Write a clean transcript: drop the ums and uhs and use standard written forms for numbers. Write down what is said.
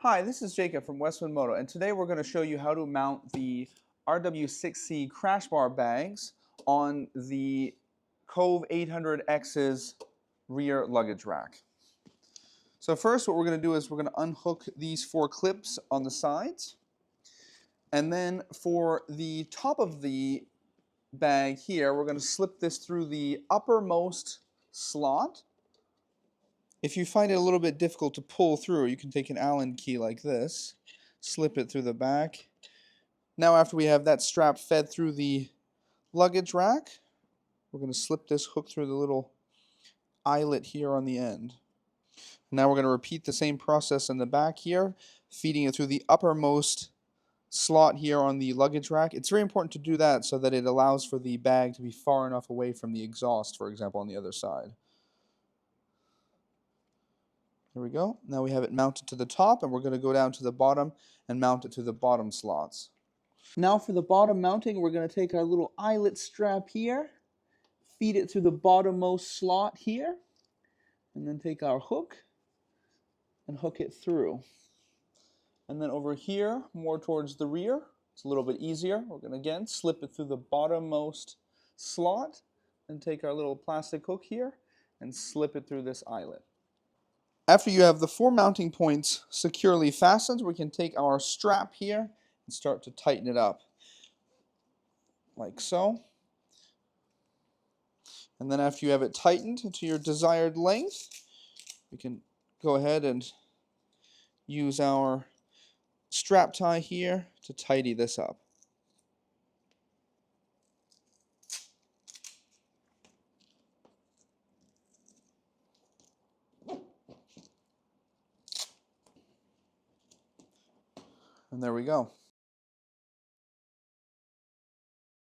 Hi, this is Jacob from Westwind Moto, and today we're going to show you how to mount the RW6c crash bar bags on the KOVE 800X's rear luggage rack. So first what we're going to do is we're going to unhook these 4 clips on the sides, and then for the top of the bag here, we're going to slip this through the uppermost slot. If you find it a little bit difficult to pull through, you can take an Allen key like this, slip it through the back. Now after we have that strap fed through the luggage rack, we're going to slip this hook through the little eyelet here on the end. Now we're going to repeat the same process in the back here, feeding it through the uppermost slot here on the luggage rack. It's very important to do that so that it allows for the bag to be far enough away from the exhaust, for example, on the other side. There we go. Now we have it mounted to the top, and we're going to go down to the bottom and mount it to the bottom slots. Now for the bottom mounting, we're going to take our little eyelet strap here, feed it through the bottommost slot here, and then take our hook and hook it through. And then over here, more towards the rear, it's a little bit easier. We're going to again slip it through the bottommost slot and take our little plastic hook here and slip it through this eyelet. After you have the 4 mounting points securely fastened, we can take our strap here and start to tighten it up, like so. And then after you have it tightened to your desired length, we can go ahead and use our strap tie here to tidy this up. And there we go.